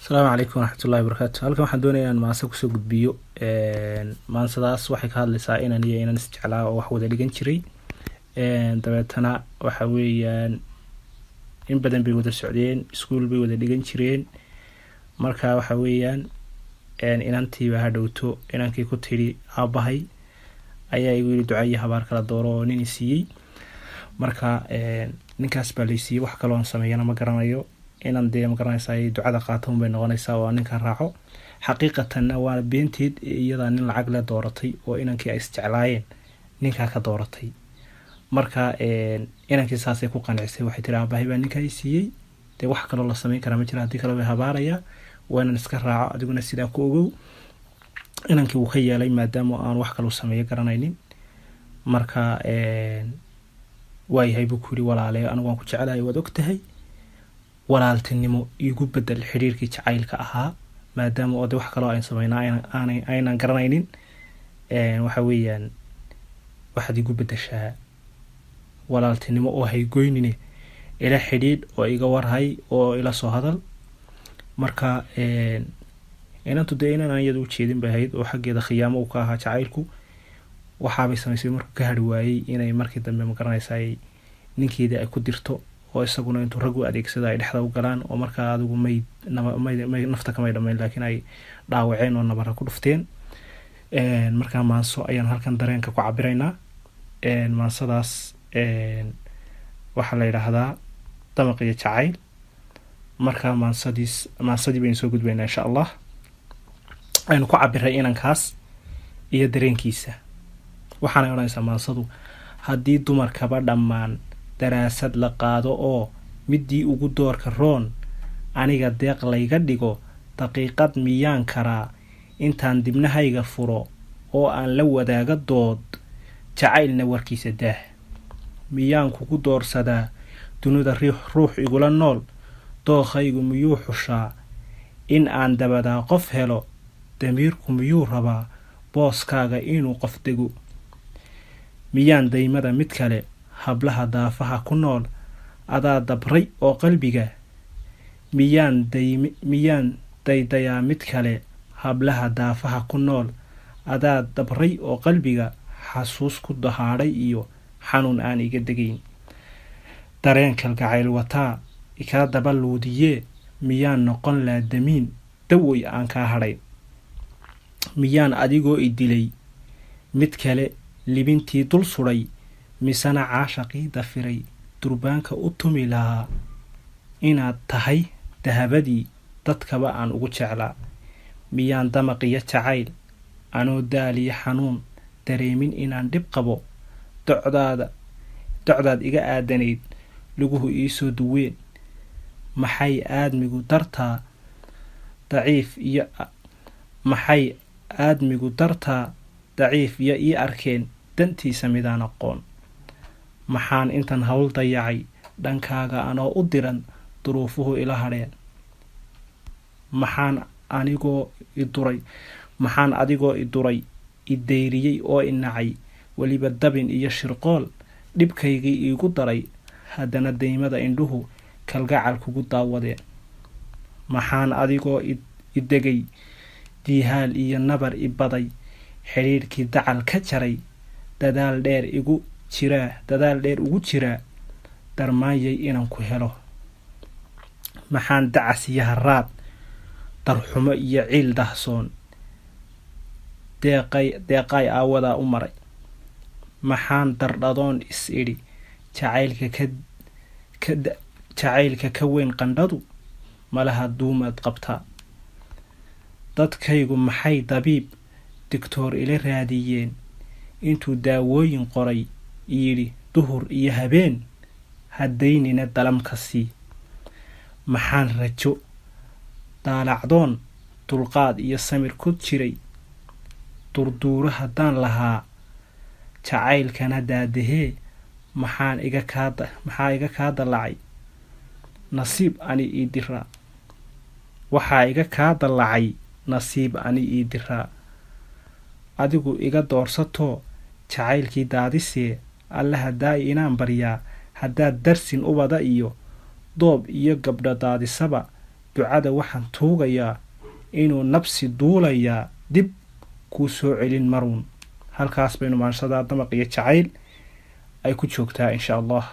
Asalaamu calaykum waraxmatullaahi wabarakaatu. Halkan waxaan doonayaa in maanta kusoo gudbiyo maansadaas waxay ka hadlaysaa inaan iyo inaan isjeclaa oo wax wada dhigan jiray. Dabeetana waxa weeyaan in badan bay wada socdeen, iskuul bay wada dhigan jireen. Marka waxa weeyaan inantiiba ha dhowto inankii ku tiri aabahay ayaa igu yiri ducaayi habaar kala dooro oo nin siiyay. Marka ninkaas baa laysiiyay, wax kale oo aan sameeyana ma garanayo. inaan ma garanaysaa ducada qaato bay noqonaysaa oo ninkan raaco. Xaqiiqatan waa beenteed iyada nin lacag la dooratay oo inankii ay isjeclaayeen ninka ka dooratay. Marka inankii saasay ku qancisay, waxay tiri aabahay baa ninka ay siiyay, wax kale oo la sameyn kara ma jira, hadii kale way habaaraya waan iska raaco, adiguna sidaa ku ogow. inankii uu ka yeelay maadaama aan wax kale u sameeyo garanaynin. Marka waayahay buu ku yiri walaalahay anigu waan ku jecelahay waad ogtahay, walaaltinimo igu bedel xiriirkii jacaylka ahaa maadaama oo wax kale oo aan sameynaa aanan garanaynin. waxa weeyaan waxaad igu bedeshaa walaaltinimo oo hay goynine ila xidhiidh oo iga warhay oo ila soo hadal. Marka inantu inaan iyadu jeedin bay ahayd oo xaggeeda khiyaamo uu ka ahaa jacaylku. waxaabay samaysay markuu ka hari waayay inay markii dambe ma garanaysaa ninkeeda ay ku dirto oo isaguna intuu rag u adeegsado ay dhexda u galaan oo markaa adigu may nafta kamay dhamayn laakiin ay dhaawaceen oo nabara ku dhufteen. markaa maanso ayaan halkan dareenka ku cabiraynaa. maansadaas waxaa la yidhaahdaa damaq iyo jacayl. markaa maansadii baynu soo gudbaynaa insha allah. aynu ku cabiray inankaas iyo dareenkiisa. waxaanay odhanaysaa maansadu: haddii dumarkaba dhammaan daraasad la qaado oo midii ugu doorka roon aniga deeq layga dhigo, daqiiqad miyaan karaa intaan dibnahayga furo oo aan la wadaaga dood jacaylna warkiisa daah. miyaan kugu doorsadaa dunida ruux igula nool, dookhaygu miyuu xushaa in aan dabadaa qof helo, damiirku miyuu rabaa booskaaga inuu qof dego. miyaan daymada mid kale hablaha daafaha ku nool adaa dabray oo qalbiga, miyaan daydayaa mid kale hablaha daafaha ku nool adaa dabray oo qalbiga, xasuus ku dahaadhay iyo xanuun aan iga degayn. dareen kalgacayl wataa ikala daba luudiyee, miyaan noqon laa damiin dawoy aan kaa hadhay. miyaan adigoo i dilay mid kale libintii dul sudhay, misana caashaqii dafiray durbaanka u tumi lahaa inaad tahay dahabadii dadkaba aan ugu jeclaa. miyaan damaqiyo jacayl anoo daaliyo xanuun dareemin inaan dhib qabo, docdaad iga aadanayd luguhu iisoo duween. maxay aadmigu dartaa daciif iyo ii arkeen dantiisa midaan aqoon. maxaan intan hawl dayacay dhankaaga anoo u diran duruufuhu ila hadheen. maxaan adigoo i duray i dayriyey oo i nacay, weliba dabin iyo shirqool dhibkaygii iigu daray, haddana daymada indhuhu kalgacal kugu daawadeen. maxaan adigoo i degay diihaal iyo nabar i baday, xidhiidhkii dacal ka jaray, dadaal dheer ugu jiraa darmaanyay inaan ku helo. maxaan dacas iyo haraad darxumo iyo ciil dahsoon deeqay aawadaa u maray. maxaan dardhadoon is idhi jacaylka ka weyn qandhadu malaha duumaad qabtaa. dadkaygu maxay dabiib digtoor ila raadiyeen, intuu daawooyin qoray yidhi duhur iyo habeen haddaynina dalamka sii. maxaan rajo daalacdoon dulqaad iyo samir ku jiray, durduuro haddaan lahaa jacaylkana daadahee, maxaa iga kaa dallacay nasiib ani ii diraa. waxaa iga kaa dallacay nasiib ani ii diraa. adigu iga doorsatoo jacaylkii daadisee, allaha daa'i inaan baryaa haddaad darsin ubada iyo doob iyo gabdho daadisaba ducada waxaan tuugayaa inuu nabsi duulayaa dib kuu soo celin maruun. halkaas baynu maansadaa damaq iyo jacayl ay ku joogtaa insha allah.